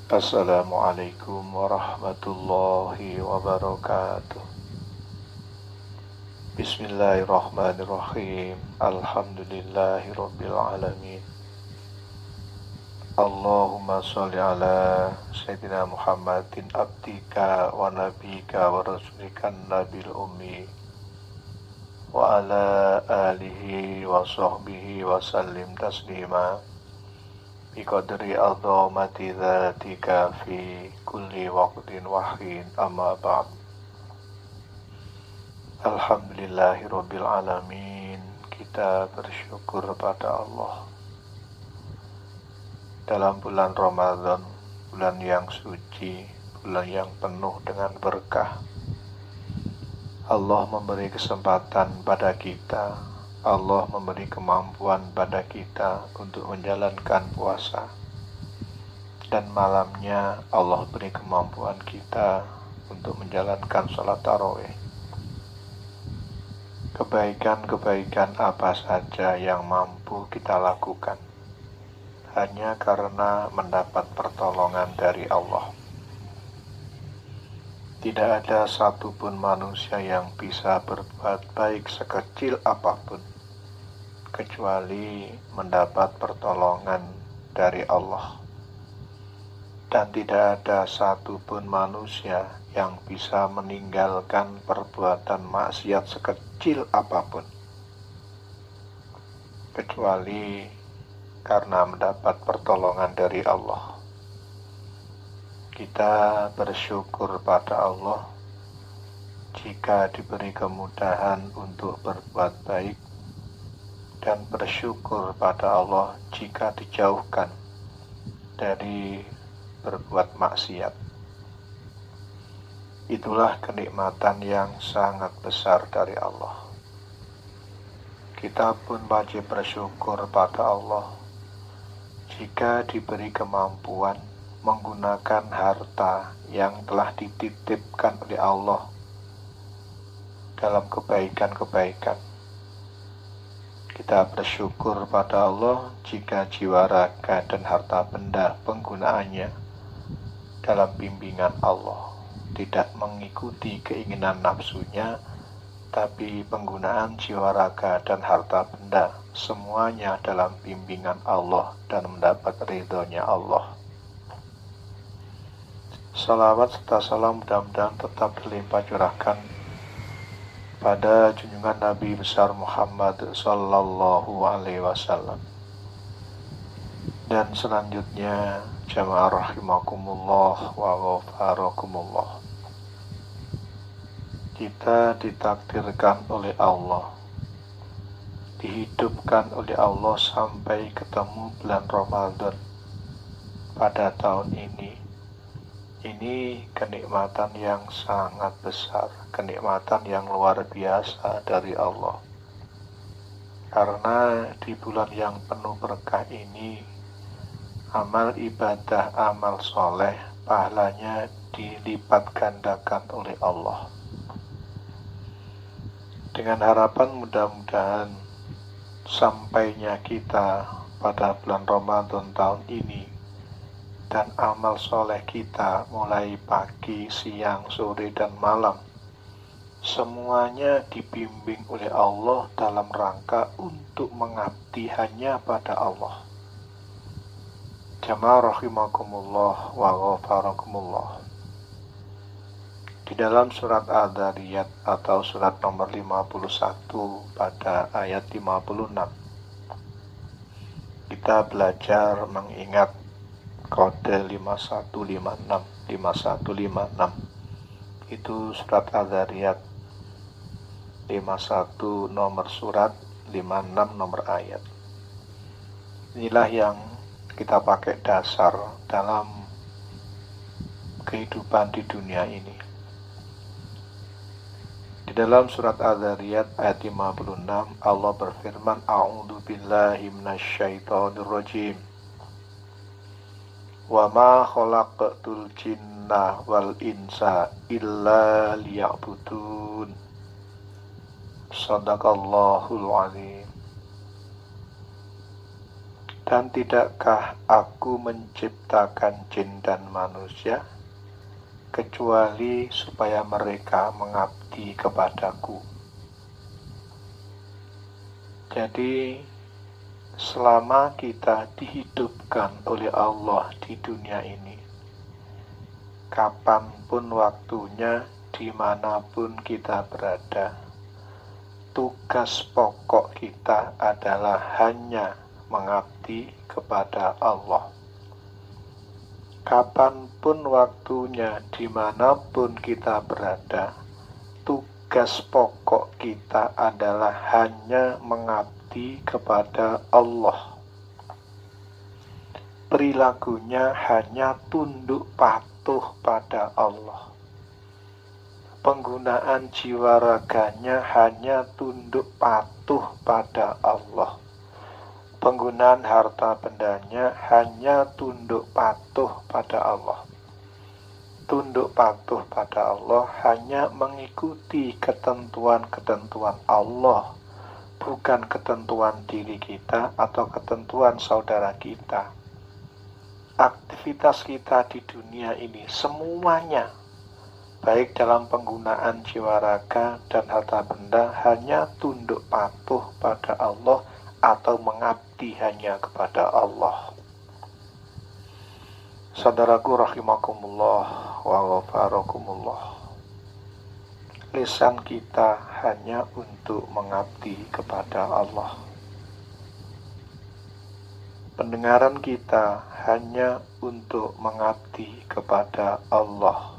Assalamualaikum warahmatullahi wabarakatuh. Bismillahirrahmanirrahim. Alhamdulillahirabbil alamin. Allahumma sholli ala sayyidina Muhammadin abdika wa nabika wa rasulika nabil ummi wa ala alihi wa sahbihi wa sallim taslima biqadri azamati dzatika fi kulli waqtin wahin amma ba'd. Alhamdulillahirabbil alamin. Kita bersyukur pada Allah dalam bulan Ramadan, bulan yang suci, bulan yang penuh dengan berkah. Allah memberi kesempatan pada kita, Allah memberi kemampuan pada kita untuk menjalankan puasa. Dan malamnya Allah beri kemampuan kita untuk menjalankan sholat tarawih. Kebaikan-kebaikan apa saja yang mampu kita lakukan hanya karena mendapat pertolongan dari Allah. Tidak ada satupun manusia yang bisa berbuat baik sekecil apapun kecuali mendapat pertolongan dari Allah. Dan tidak ada satupun manusia yang bisa meninggalkan perbuatan maksiat sekecil apapun kecuali karena mendapat pertolongan dari Allah. Kita bersyukur pada Allah jika diberi kemudahan untuk berbuat baik, dan bersyukur pada Allah jika dijauhkan dari berbuat maksiat. Itulah kenikmatan yang sangat besar dari Allah. Kita pun wajib bersyukur pada Allah jika diberi kemampuan menggunakan harta yang telah dititipkan oleh Allah dalam kebaikan-kebaikan. Kita bersyukur pada Allah jika jiwa raga dan harta benda penggunaannya dalam bimbingan Allah, tidak mengikuti keinginan nafsunya, tapi penggunaan jiwa raga dan harta benda semuanya dalam bimbingan Allah dan mendapat ridhonya Allah. Salawat serta salam mudah-mudahan tetap berlimpah curahkan pada junjungan Nabi besar Muhammad sallallahu alaihi wasallam. Dan selanjutnya jamaah rahimakumullah wa ghafarakumullah. Kita ditakdirkan oleh Allah, dihidupkan oleh Allah sampai ketemu bulan Ramadan pada tahun ini. Ini kenikmatan yang sangat besar, kenikmatan yang luar biasa dari Allah. Karena di bulan yang penuh berkah ini, amal ibadah, amal soleh, pahalanya dilipat gandakan oleh Allah. Dengan harapan mudah-mudahan sampainya kita pada bulan Ramadan tahun ini, dan amal soleh kita mulai pagi, siang, sore, dan malam, semuanya dibimbing oleh Allah dalam rangka untuk mengabdi hanya pada Allah. Jamaah rahimakumullah wa ghafarakumullah. Di dalam surat Ad-Dzariyat atau surat nomor 51 pada ayat 56, kita belajar mengingat kode 5156. Itu surat Ad-Dzariyat 51 nomor surat, 56 nomor ayat. Inilah yang kita pakai dasar dalam kehidupan di dunia ini. Di dalam surat Ad-Dzariyat ayat 56, Allah berfirman, A'udzu billahi minasyaitonir rajim. Wa ma khalaqtul jinna wal insa illa liya'budun. Shadaqallahul azim. Dan tidakkah aku menciptakan jin dan manusia kecuali supaya mereka mengabdi kepadaku. Jadi selama kita dihidupkan oleh Allah di dunia ini, kapanpun waktunya, dimanapun kita berada, tugas pokok kita adalah hanya mengabdi kepada Allah. Kapanpun waktunya, dimanapun kita berada, tugas pokok kita adalah hanya mengabdi kepada Allah. Perilakunya hanya tunduk patuh pada Allah. Penggunaan jiwa raganya hanya tunduk patuh pada Allah. Penggunaan harta bendanya hanya tunduk patuh pada Allah. Tunduk patuh pada Allah hanya mengikuti ketentuan-ketentuan Allah, bukan ketentuan diri kita atau ketentuan saudara kita. Aktivitas kita di dunia ini semuanya, baik dalam penggunaan jiwa raga dan harta benda, hanya tunduk patuh pada Allah atau mengabdi hanya kepada Allah. Saudaraku rahimakumullah wa ghafarakumullah. Lisan kita hanya untuk mengabdi kepada Allah. Pendengaran kita hanya untuk mengabdi kepada Allah.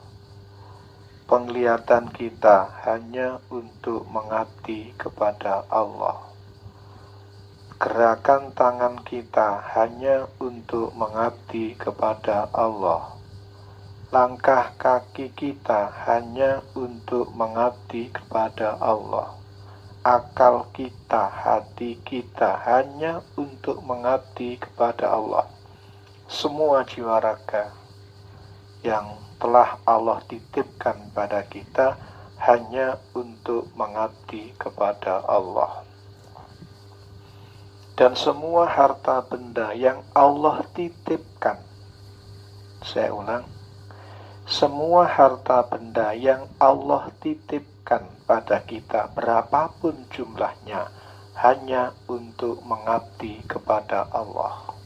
Penglihatan kita hanya untuk mengabdi kepada Allah. Gerakan tangan kita hanya untuk mengabdi kepada Allah. Langkah kaki kita hanya untuk mengabdi kepada Allah. Akal kita, hati kita hanya untuk mengabdi kepada Allah. Semua jiwa raga yang telah Allah titipkan pada kita hanya untuk mengabdi kepada Allah. Dan semua harta benda yang Allah titipkan, saya ulang, semua harta benda yang Allah titipkan pada kita, berapapun jumlahnya, hanya untuk mengabdi kepada Allah.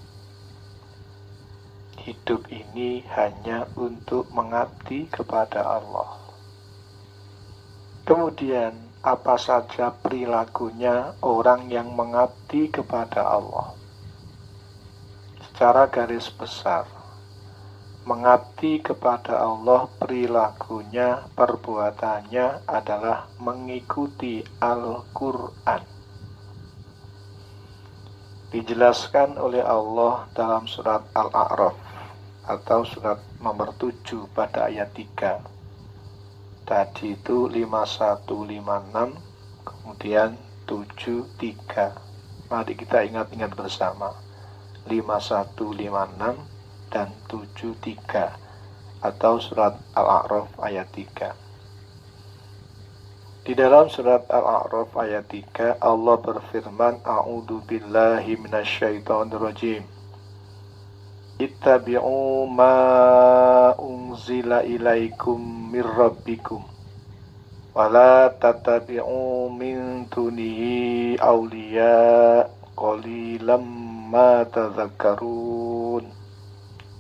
Hidup ini hanya untuk mengabdi kepada Allah. Kemudian, apa saja perilakunya orang yang mengabdi kepada Allah? Secara garis besar, mengabdi kepada Allah perilakunya, perbuatannya adalah mengikuti Al-Quran. Dijelaskan oleh Allah dalam surat Al-A'raf atau surat nomor 7 pada ayat 3. Tadi itu 5156, kemudian 73. Mari kita ingat-ingat bersama. 5156 dan 73 atau surat Al-A'raf ayat 3. Di dalam surat Al-A'raf ayat 3 Allah berfirman, A'udzu billahi minasyaitonir rajim. Ittabi'u ma unzila ilaikum mir rabbikum wa la tattabi'u min dunihi awliya qalilam ma tadhakkarun.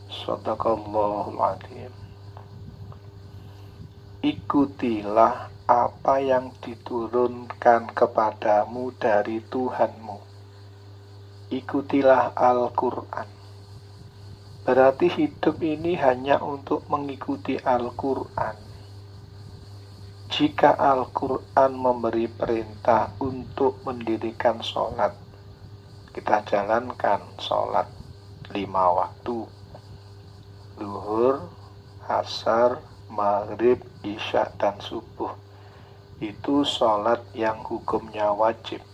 Shadaqallahul adzim. Ikutilah apa yang diturunkan kepadamu dari Tuhanmu. Ikutilah Al-Quran. Berarti hidup ini hanya untuk mengikuti Al-Quran. Jika Al-Quran memberi perintah untuk mendirikan sholat, kita jalankan sholat 5 waktu. Zuhur, asar, maghrib, isya, dan subuh. Itu sholat yang hukumnya wajib.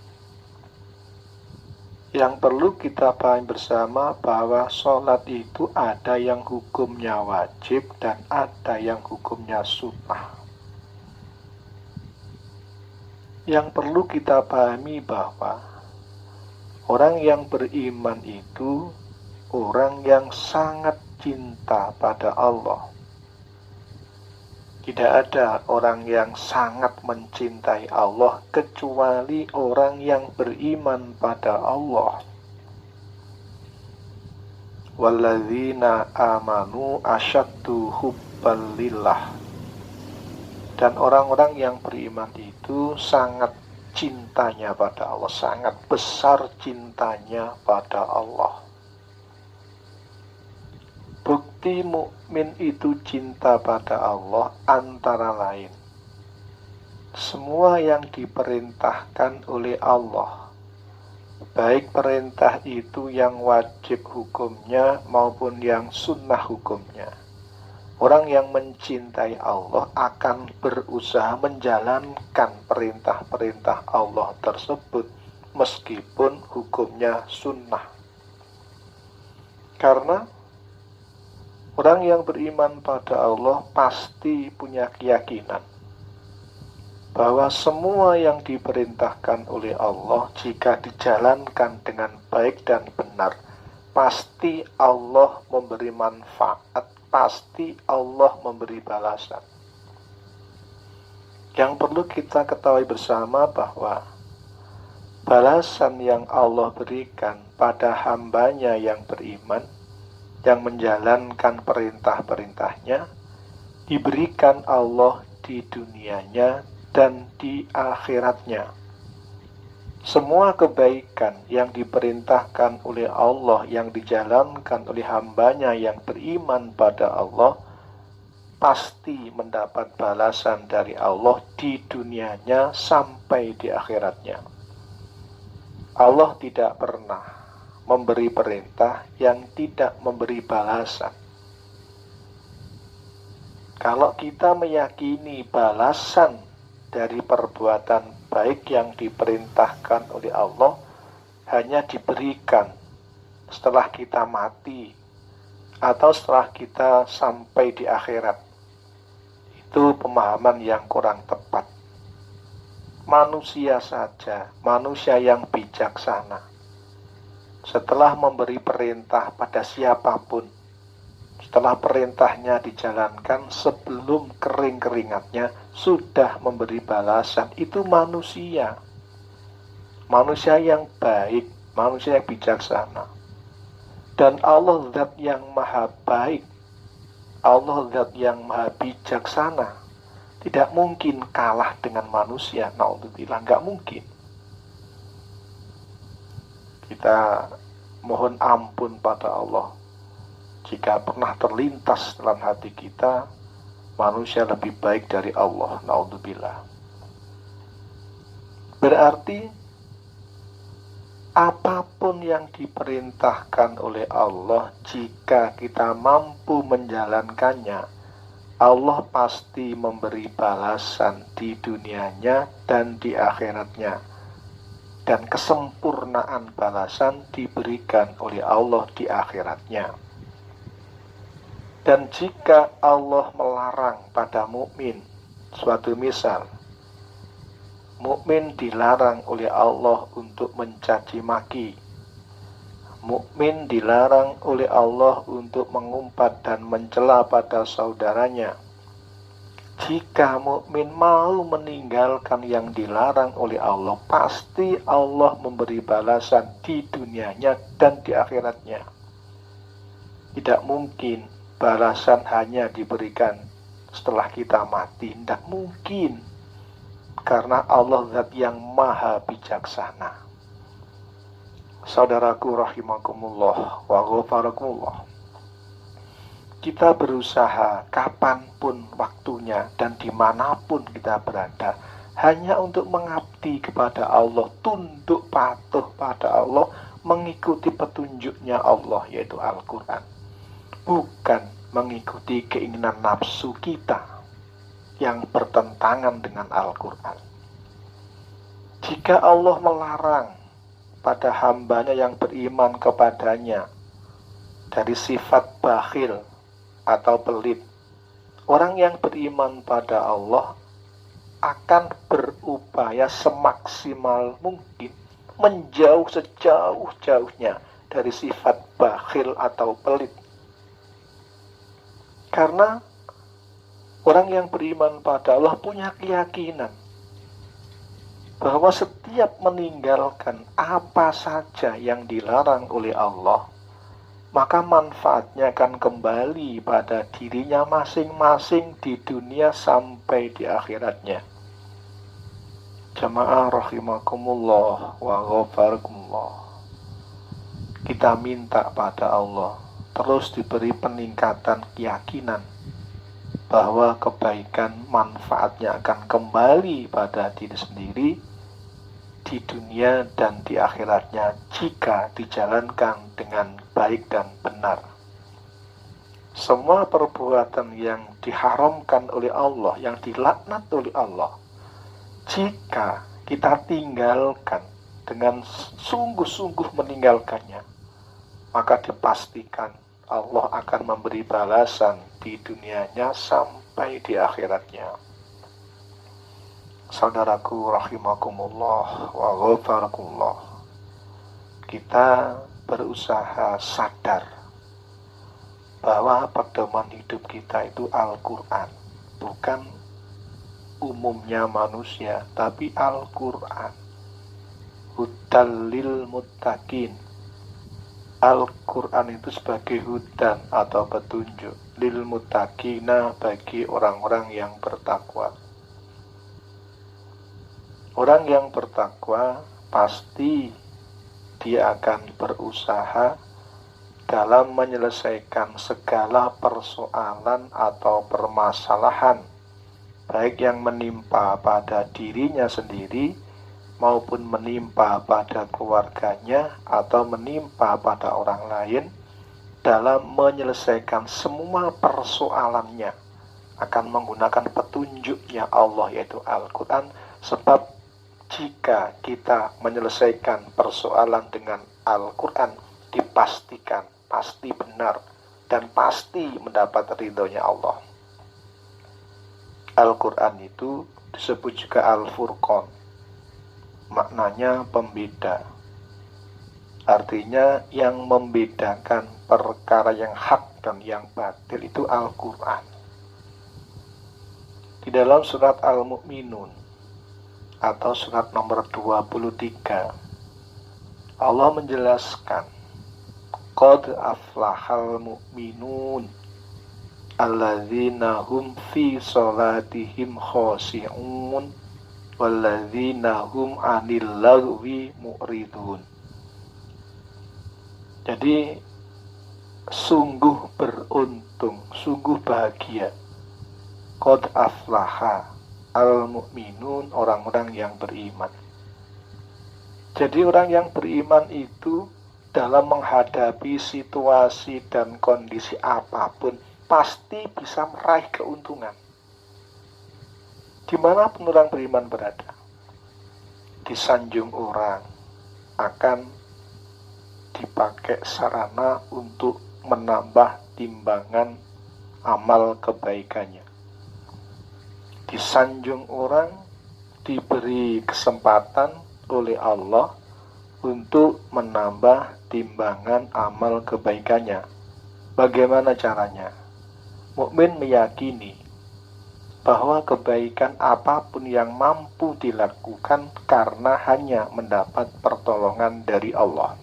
Yang perlu kita pahami bersama bahwa sholat itu ada yang hukumnya wajib dan ada yang hukumnya sunnah. Yang perlu kita pahami bahwa Orang yang beriman itu orang yang sangat cinta pada Allah. Tidak ada orang yang sangat mencintai Allah kecuali orang yang beriman pada Allah. Walladzina amanu asyaddu hubban lillah. Dan orang-orang yang beriman itu sangat cintanya pada Allah, sangat besar cintanya pada Allah. Bukti mukmin itu cinta pada Allah antara lain semua yang diperintahkan oleh Allah, baik perintah itu yang wajib hukumnya maupun yang sunnah hukumnya. Orang yang mencintai Allah akan berusaha menjalankan perintah-perintah Allah tersebut meskipun hukumnya sunnah. Karena orang yang beriman pada Allah pasti punya keyakinan bahwa semua yang diperintahkan oleh Allah jika dijalankan dengan baik dan benar, pasti Allah memberi manfaat, pasti Allah memberi balasan. Yang perlu kita ketahui bersama bahwa balasan yang Allah berikan pada hambanya yang beriman, yang menjalankan perintah-perintahnya, diberikan Allah di dunianya dan di akhiratnya. Semua kebaikan yang diperintahkan oleh Allah, yang dijalankan oleh hambanya yang beriman pada Allah, pasti mendapat balasan dari Allah di dunianya sampai di akhiratnya. Allah tidak pernah memberi perintah yang tidak memberi balasan. Kalau kita meyakini balasan dari perbuatan baik yang diperintahkan oleh Allah hanya diberikan setelah kita mati atau setelah kita sampai di akhirat, itu pemahaman yang kurang tepat. Manusia saja, manusia yang bijaksana, setelah memberi perintah pada siapapun, setelah perintahnya dijalankan sebelum kering keringatnya, sudah memberi balasan. Itu manusia. Manusia yang baik, manusia yang bijaksana. Dan Allah zat yang maha baik, Allah zat yang maha bijaksana, tidak mungkin kalah dengan manusia. Naudzubillah, nggak mungkin. Kita mohon ampun pada Allah jika pernah terlintas dalam hati kita manusia lebih baik dari Allah. Naudzubillah. Berarti apapun yang diperintahkan oleh Allah, jika kita mampu menjalankannya, Allah pasti memberi balasan di dunianya dan di akhiratnya. Dan kesempurnaan balasan diberikan oleh Allah di akhiratnya. Dan jika Allah melarang pada mukmin, suatu misal, mukmin dilarang oleh Allah untuk mencaci maki, mukmin dilarang oleh Allah untuk mengumpat dan mencela pada saudaranya. Jika mukmin mau meninggalkan yang dilarang oleh Allah, pasti Allah memberi balasan di dunianya dan di akhiratnya. Tidak mungkin balasan hanya diberikan setelah kita mati. Tidak mungkin. Karena Allah zat yang maha bijaksana. Saudaraku rahimakumullah wa ghafarakumullah. Kita berusaha kapanpun waktunya dan dimanapun kita berada hanya untuk mengabdi kepada Allah, tunduk patuh pada Allah, mengikuti petunjuknya Allah, yaitu Al-Quran, bukan mengikuti keinginan nafsu kita yang bertentangan dengan Al-Quran. Jika Allah melarang pada hambanya yang beriman kepadanya dari sifat bakhil atau pelit, orang yang beriman pada Allah akan berupaya semaksimal mungkin menjauh sejauh-jauhnya dari sifat bakhil atau pelit. Karena orang yang beriman pada Allah punya keyakinan bahwa setiap meninggalkan apa saja yang dilarang oleh Allah, maka manfaatnya akan kembali pada dirinya masing-masing di dunia sampai di akhiratnya. Jamaah rahimakumullah wa ghafarakumullah. Kita minta pada Allah terus diberi peningkatan keyakinan bahwa kebaikan manfaatnya akan kembali pada diri sendiri di dunia dan di akhiratnya jika dijalankan dengan baik dan benar. Semua perbuatan yang diharamkan oleh Allah, yang dilaknat oleh Allah, jika kita tinggalkan dengan sungguh-sungguh meninggalkannya, maka dipastikan Allah akan memberi balasan di dunianya sampai di akhiratnya. Saudaraku rahimakumullah wa ghafarakumullah, kita berusaha sadar bahwa pedoman hidup kita itu Al-Quran, bukan umumnya manusia, tapi Al-Quran. Hudal lil muttaqin. Al-Quran itu sebagai hudan atau petunjuk lil muttaqina, bagi orang-orang yang bertakwa. Orang yang bertakwa pasti dia akan berusaha dalam menyelesaikan segala persoalan atau permasalahan, baik yang menimpa pada dirinya sendiri maupun menimpa pada keluarganya atau menimpa pada orang lain. Dalam menyelesaikan semua persoalannya akan menggunakan petunjuknya Allah, yaitu Al-Quran. Sebab jika kita menyelesaikan persoalan dengan Al-Quran, dipastikan pasti benar dan pasti mendapat ridhonya Allah. Al-Quran itu disebut juga Al-Furqan, maknanya pembeda. Artinya yang membedakan perkara yang hak dan yang batil itu Al-Quran. Di dalam surat Al-Mu'minun atau surat nomor 23, Allah menjelaskan, qad aflahal mu'minun alladzina hum fi sholatihim khashi'un walladzina hum 'anil lagwi mu'ridun. Jadi sungguh beruntung, sungguh bahagia, qad aflaha al-mu'minun, orang-orang yang beriman. Jadi orang yang beriman itu dalam menghadapi situasi dan kondisi apapun pasti bisa meraih keuntungan. Dimanapun orang beriman berada, disanjung orang akan dipakai sarana untuk menambah timbangan amal kebaikannya. Disanjung orang, diberi kesempatan oleh Allah untuk menambah timbangan amal kebaikannya. Bagaimana caranya? Mukmin meyakini bahwa kebaikan apapun yang mampu dilakukan karena hanya mendapat pertolongan dari Allah.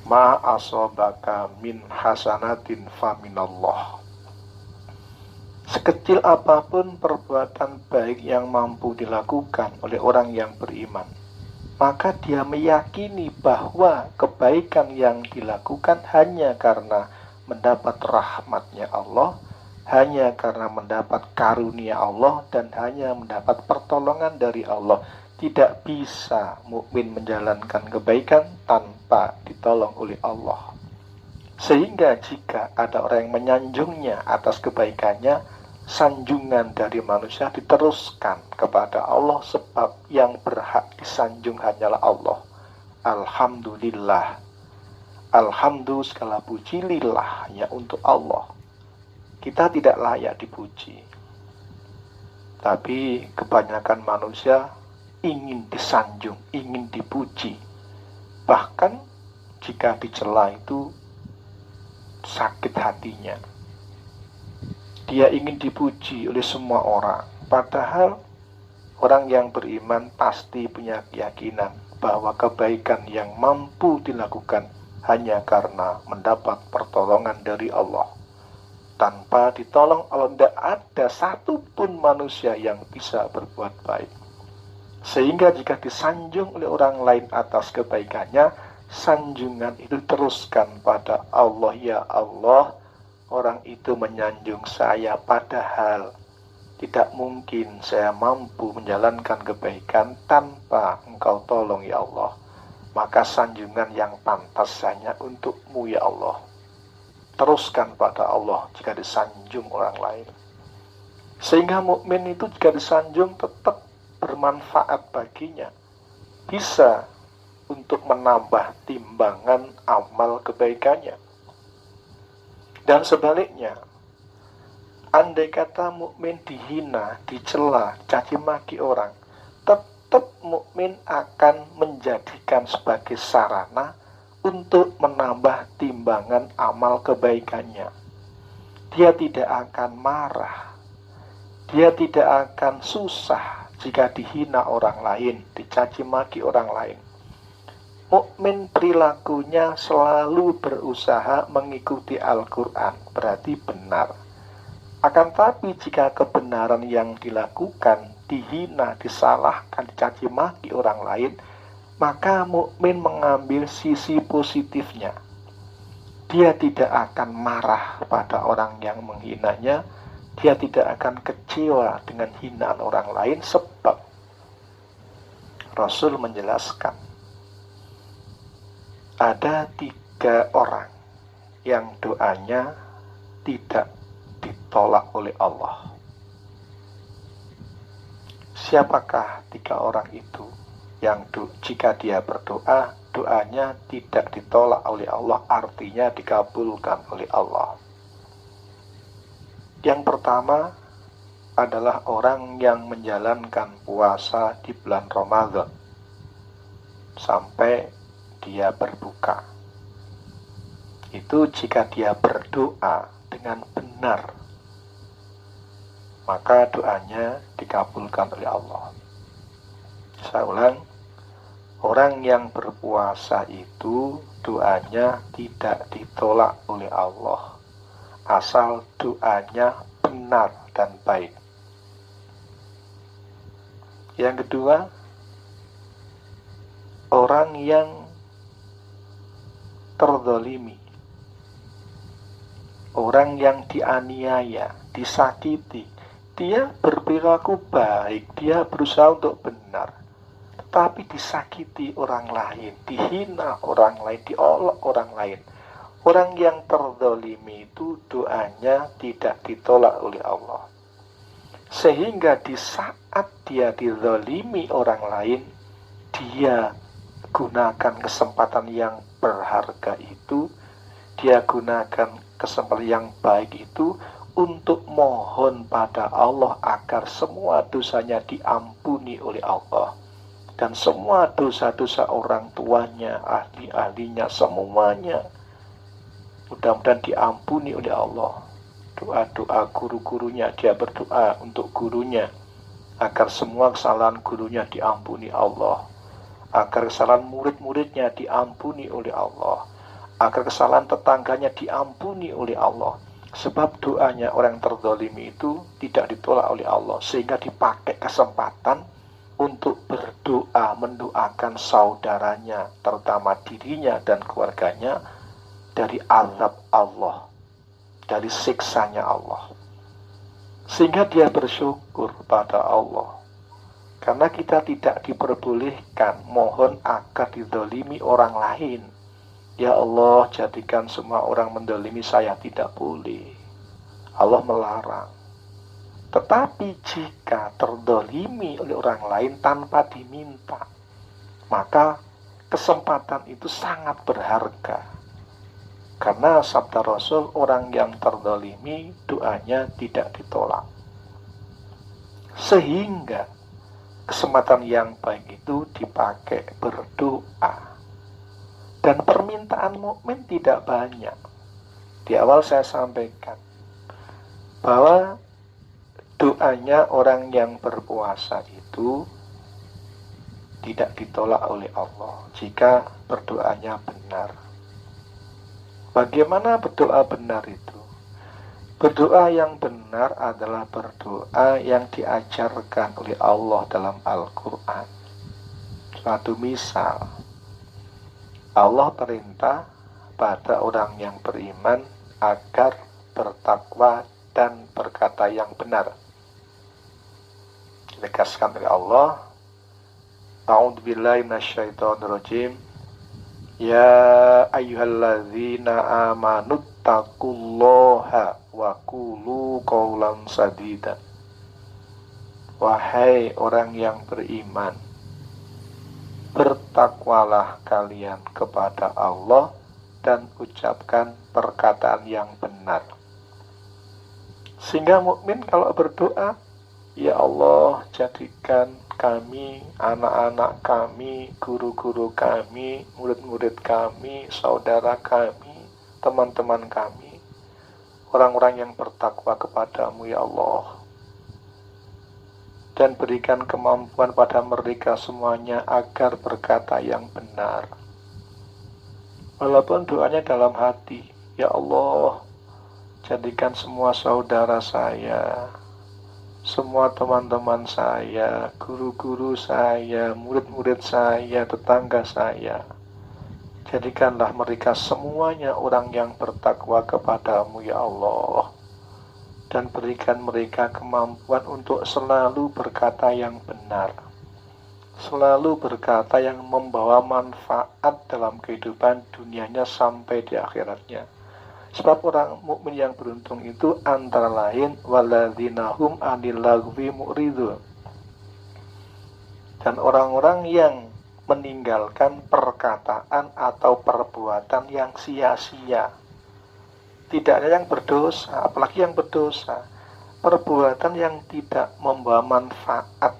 Ma asobaka min hasanatin faminallah. Sekecil apapun perbuatan baik yang mampu dilakukan oleh orang yang beriman, maka dia meyakini bahwa kebaikan yang dilakukan hanya karena mendapat rahmatnya Allah, hanya karena mendapat karunia Allah, dan hanya mendapat pertolongan dari Allah. Tidak bisa mukmin menjalankan kebaikan tanpa ditolong oleh Allah. Sehingga jika ada orang yang menyanjungnya atas kebaikannya, sanjungan dari manusia diteruskan kepada Allah, sebab yang berhak disanjung hanyalah Allah. Alhamdulillah. Alhamdulillah, segala puji lillah, hanya untuk Allah. Kita tidak layak dipuji. Tapi kebanyakan manusia ingin disanjung, ingin dipuji. Bahkan jika dicela itu sakit hatinya. Dia ingin dipuji oleh semua orang. Padahal orang yang beriman pasti punya keyakinan bahwa kebaikan yang mampu dilakukan hanya karena mendapat pertolongan dari Allah. Tanpa ditolong Allah, tidak ada satupun manusia yang bisa berbuat baik. Sehingga jika disanjung oleh orang lain atas kebaikannya, sanjungan itu teruskan pada Allah. Ya Allah, orang itu menyanjung saya, padahal tidak mungkin saya mampu menjalankan kebaikan tanpa Engkau tolong ya Allah. Maka sanjungan yang pantas hanya untukmu ya Allah. Teruskan pada Allah jika disanjung orang lain. Sehingga mukmin itu jika disanjung tetap bermanfaat baginya. Bisa untuk menambah timbangan amal kebaikannya. Dan sebaliknya, andai kata mukmin dihina, dicela, caci maki orang, tetap mukmin akan menjadikan sebagai sarana untuk menambah timbangan amal kebaikannya. Dia tidak akan marah, dia tidak akan susah jika dihina orang lain, dicaci maki orang lain. Mukmin perilakunya selalu berusaha mengikuti Al-Quran, berarti benar. Akan tapi jika kebenaran yang dilakukan dihina, disalahkan, dicaci maki orang lain, maka mukmin mengambil sisi positifnya. Dia tidak akan marah pada orang yang menghinanya, dia tidak akan kecewa dengan hinaan orang lain, sebab Rasul menjelaskan ada 3 orang yang doanya tidak ditolak oleh Allah. Siapakah 3 orang itu yang jika dia berdoa, doanya tidak ditolak oleh Allah, artinya dikabulkan oleh Allah? Yang pertama adalah orang yang menjalankan puasa di bulan Ramadan sampai dia berbuka. Itu jika dia berdoa dengan benar, maka doanya dikabulkan oleh Allah. Saya ulang, orang yang berpuasa itu doanya tidak ditolak oleh Allah, asal doanya benar dan baik. Yang kedua, orang yang terzalimi, orang yang dianiaya, disakiti, dia berperilaku baik, dia berusaha untuk benar, tetapi disakiti orang lain, dihina orang lain, diolok orang lain. Orang yang terzalimi itu doanya tidak ditolak oleh Allah. Sehingga di saat dia dizalimi orang lain, dia gunakan kesempatan yang berharga itu, dia gunakan kesempatan yang baik itu untuk mohon pada Allah agar semua dosanya diampuni oleh Allah. Dan semua dosa-dosa orang tuanya, ahli-ahlinya, semuanya mudah-mudahan diampuni oleh Allah. Doa-doa guru-gurunya, dia berdoa untuk gurunya agar semua kesalahan gurunya diampuni Allah, agar kesalahan murid-muridnya diampuni oleh Allah, agar kesalahan tetangganya diampuni oleh Allah. Sebab doanya orang terzalimi itu tidak ditolak oleh Allah, sehingga dipakai kesempatan untuk berdoa, mendoakan saudaranya, terutama dirinya dan keluarganya, dari azab Allah, dari siksanya Allah. Sehingga dia bersyukur pada Allah, karena kita tidak diperbolehkan mohon agar dizalimi orang lain. Ya Allah, jadikan semua orang mendolimi saya, tidak boleh. Allah melarang. Tetapi jika terdolimi oleh orang lain tanpa diminta, maka kesempatan itu sangat berharga. Karena sabda Rasul, orang yang terdolimi doanya tidak ditolak. Sehingga kesempatan yang baik itu dipakai berdoa. Dan permintaan mukmin tidak banyak. Di awal saya sampaikan bahwa doanya orang yang berpuasa itu tidak ditolak oleh Allah jika berdoanya benar. Bagaimana berdoa benar itu? Berdoa yang benar adalah berdoa yang diajarkan oleh Allah dalam Al-Quran. Suatu misal, Allah perintah pada orang yang beriman agar bertakwa dan berkata yang benar. Ditegaskan oleh Allah, A'udzubillahi minasyaitonirrajim. Ya ayyuhalladzina amanu taqullaha wa qulu qawlan sadida. Wahai orang yang beriman, bertakwalah kalian kepada Allah dan ucapkan perkataan yang benar. Sehingga mukmin kalau berdoa, ya Allah, jadikan kami, anak-anak kami, guru-guru kami, murid-murid kami, saudara kami, teman-teman kami, orang-orang yang bertakwa kepadamu, ya Allah. Dan berikan kemampuan pada mereka semuanya agar berkata yang benar. Walaupun doanya dalam hati, ya Allah, jadikan semua saudara saya, semua teman-teman saya, guru-guru saya, murid-murid saya, tetangga saya, jadikanlah mereka semuanya orang yang bertakwa kepadamu, ya Allah. Dan berikan mereka kemampuan untuk selalu berkata yang benar, selalu berkata yang membawa manfaat dalam kehidupan dunianya sampai di akhiratnya. Sebab orang mukmin yang beruntung itu antara lain walladzina hum 'anil lagwi mu'ridun, dan orang-orang yang meninggalkan perkataan atau perbuatan yang sia-sia. Tidak ada yang berdosa, apalagi yang berdosa. Perbuatan yang tidak membawa manfaat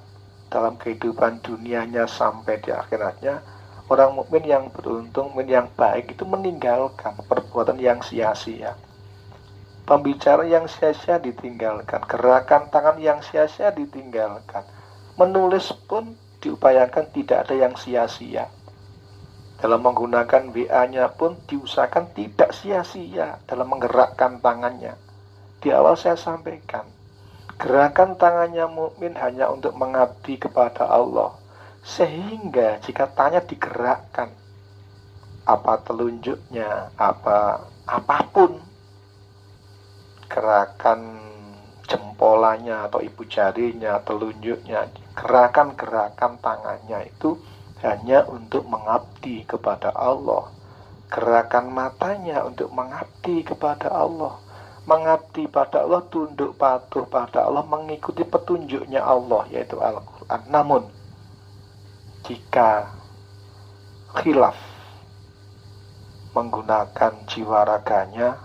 dalam kehidupan dunianya sampai di akhiratnya. Orang mukmin yang beruntung, mukmin yang baik itu meninggalkan perbuatan yang sia-sia. Pembicaraan yang sia-sia ditinggalkan, gerakan tangan yang sia-sia ditinggalkan. Menulis pun diupayakan tidak ada yang sia-sia. Dalam menggunakan WA-nya pun diusahakan tidak sia-sia dalam menggerakkan tangannya. Di awal saya sampaikan, gerakan tangannya mukmin hanya untuk mengabdi kepada Allah. Sehingga jika tangannya digerakkan, apa telunjuknya, apapun gerakan jempolannya atau ibu jarinya, telunjuknya, gerakan-gerakan tangannya itu hanya untuk mengabdi kepada Allah. Gerakan matanya untuk mengabdi kepada Allah. Mengabdi pada Allah, tunduk patuh pada Allah, mengikuti petunjuknya Allah, yaitu Al-Quran. Namun, jika khilaf menggunakan jiwa raganya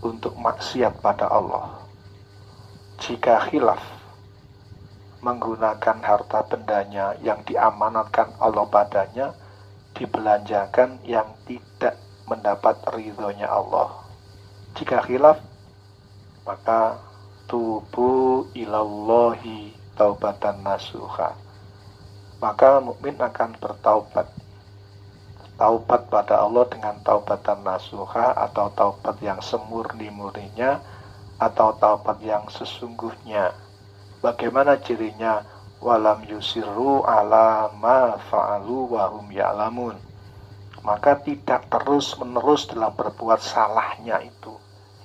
untuk maksiat pada Allah, jika khilaf menggunakan harta bendanya yang diamanatkan Allah padanya, dibelanjakan yang tidak mendapat ridhonya Allah. Jika khilaf, maka tubu ilallahi taubatan nasuha. Maka mukmin akan bertaubat. Taubat pada Allah dengan taubatan nasuha, atau taubat yang semurni-murninya, atau taubat yang sesungguhnya. Bagaimana cirinya? Walam yusirru ala ma fa'alu wa hum ya'lamun. Maka tidak terus-menerus dalam berbuat salahnya itu,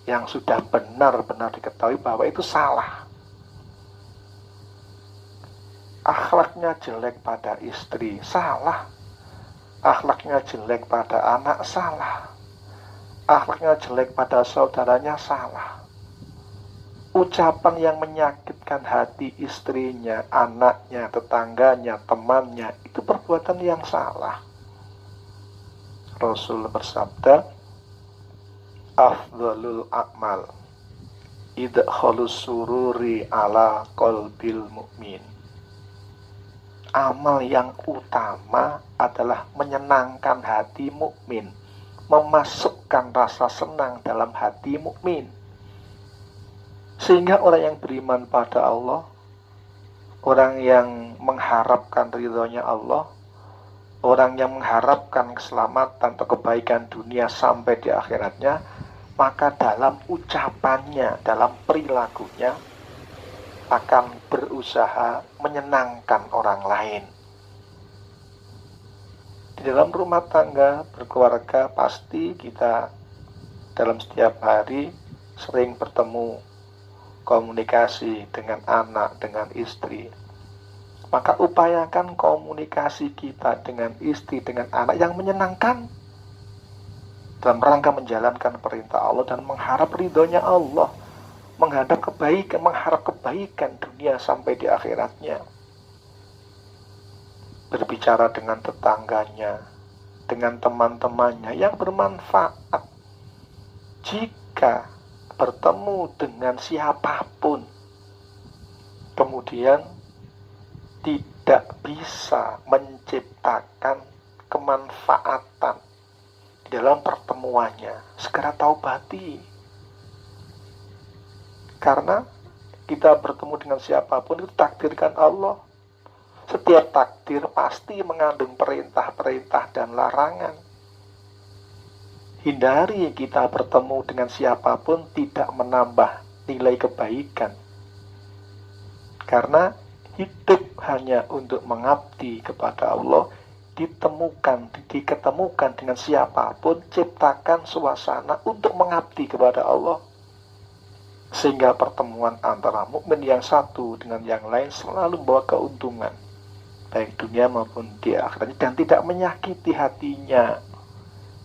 yang sudah benar-benar diketahui bahwa itu salah. Akhlaknya jelek pada istri, salah. Akhlaknya jelek pada anak, salah. Akhlaknya jelek pada saudaranya, salah. Ucapan yang menyakitkan hati istrinya, anaknya, tetangganya, temannya, itu perbuatan yang salah. Rasul bersabda, afdhalul a'mal idkhalus sururi ala qalbil mu'min. amal yang utama adalah menyenangkan hati mukmin, memasukkan rasa senang dalam hati mukmin. Sehingga orang yang beriman pada Allah, orang yang mengharapkan ridhonya Allah, orang yang mengharapkan keselamatan atau kebaikan dunia sampai di akhiratnya, maka dalam ucapannya, dalam perilakunya akan berusaha menyenangkan orang lain. Di dalam rumah tangga, berkeluarga, pasti kita dalam setiap hari sering bertemu, komunikasi dengan anak, dengan istri. Maka upayakan komunikasi kita dengan istri, dengan anak yang menyenangkan, dalam rangka menjalankan perintah Allah dan mengharap ridhonya Allah, mengharap kebaikan dunia sampai di akhiratnya. Berbicara dengan tetangganya, dengan teman-temannya yang bermanfaat. Jika bertemu dengan siapapun, kemudian tidak bisa menciptakan kemanfaatan dalam pertemuannya, segera taubati. Karena kita bertemu dengan siapapun itu takdirkan Allah. Setiap takdir pasti mengandung perintah-perintah dan larangan. Hindari kita bertemu dengan siapapun tidak menambah nilai kebaikan. Karena hidup hanya untuk mengabdi kepada Allah, diketemukan dengan siapapun, ciptakan suasana untuk mengabdi kepada Allah. Sehingga pertemuan antara mukmin yang satu dengan yang lain selalu membawa keuntungan, baik dunia maupun di akhirat, dan tidak menyakiti hatinya.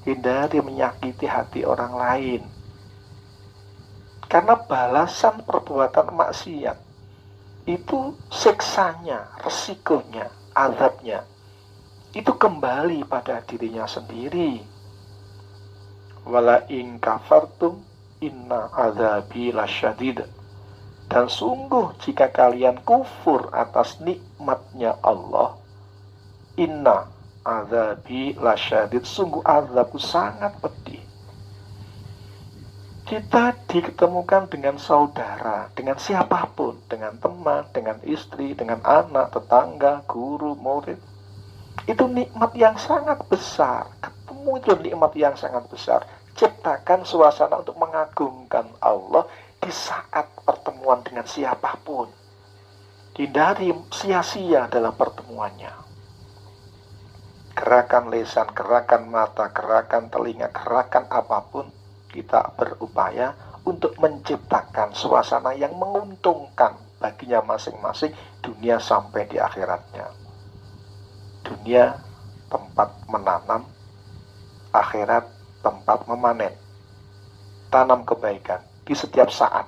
Hindari menyakiti hati orang lain. Karena balasan perbuatan maksiat itu siksanya, resikonya, azabnya itu kembali pada dirinya sendiri. Wala in kafartum inna azabi lasyadid. Dan sungguh jika kalian kufur atas nikmatnya Allah, inna azabi lasyadid, sungguh azabku sangat pedih. Kita diketemukan dengan saudara, dengan siapapun, dengan teman, dengan istri, dengan anak, tetangga, guru, murid. Itu nikmat yang sangat besar. Ketemu itu nikmat yang sangat besar. Ciptakan suasana untuk mengagungkan Allah di saat pertemuan dengan siapapun. Hindari sia-sia dalam pertemuannya. Gerakan lisan, gerakan mata, gerakan telinga, gerakan apapun, kita berupaya untuk menciptakan suasana yang menguntungkan baginya masing-masing, dunia sampai di akhiratnya. Dunia tempat menanam, akhirat tempat memanen. Tanam kebaikan di setiap saat.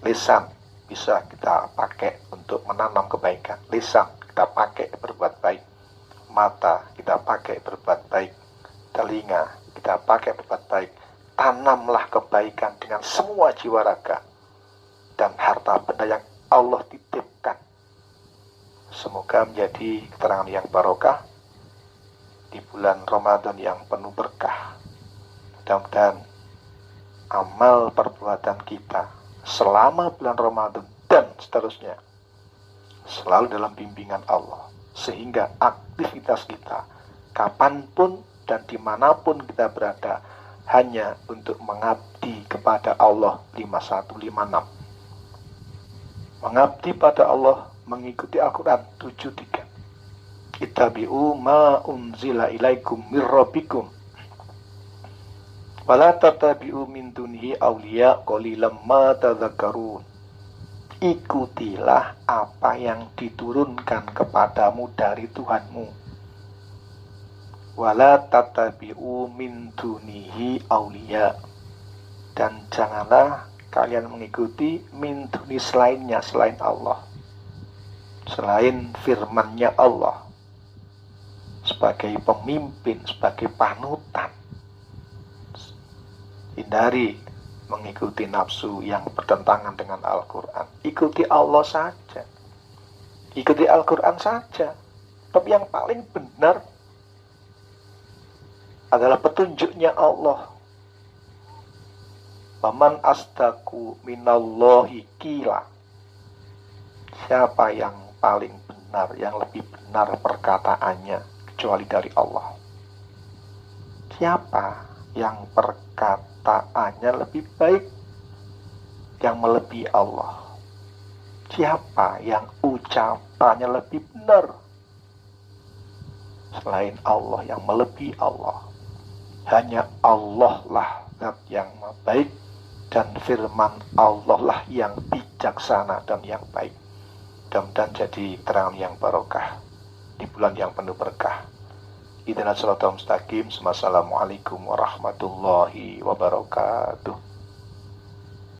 Lisan bisa kita pakai untuk menanam kebaikan. Lisan kita pakai berbuat baik. Mata kita pakai berbuat baik. Telinga kita pakai berbuat baik. Tanamlah kebaikan dengan semua jiwa raga dan harta benda yang Allah titipkan. Semoga menjadi keterangan yang barokah di bulan Ramadan yang penuh berkah. Mudah-mudahan amal perbuatan kita selama bulan Ramadan dan seterusnya selalu dalam bimbingan Allah, sehingga aktivitas kita kapanpun dan dimanapun kita berada hanya untuk mengabdi kepada Allah. 5156 mengabdi pada Allah, mengikuti Al-Quran. 73 ittabi'u ma unzila ilaikum mir rabbikum wala tattabi'u min dunihi awliya qalilan ma tadhakkarun. Ikutilah apa yang diturunkan kepadamu dari Tuhanmu. Wala tattabi'u min dunihi awliya, dan janganlah kalian mengikuti min duni, selainnya, selain Allah, selain firman-Nya Allah, sebagai pemimpin, sebagai panutan. Hindari mengikuti nafsu yang bertentangan dengan Al-Quran. Ikuti Allah saja. ikuti Al-Quran saja. Tapi yang paling benar adalah petunjuknya Allah. Waman asdaku minallahi qila. Siapa yang paling benar, yang lebih benar perkataannya kecuali dari Allah? Siapa yang perkataannya lebih baik, yang melebihi Allah? Siapa yang ucapannya lebih benar selain Allah, yang melebihi Allah? Hanya Allah lah zat yang baik, dan firman Allah lah yang bijaksana dan yang baik. Mudah-mudahan jadi keterangan yang barokah di bulan yang penuh berkah. Ihdinas siratal mustaqim. Wassalamualaikum warahmatullahi wabarakatuh.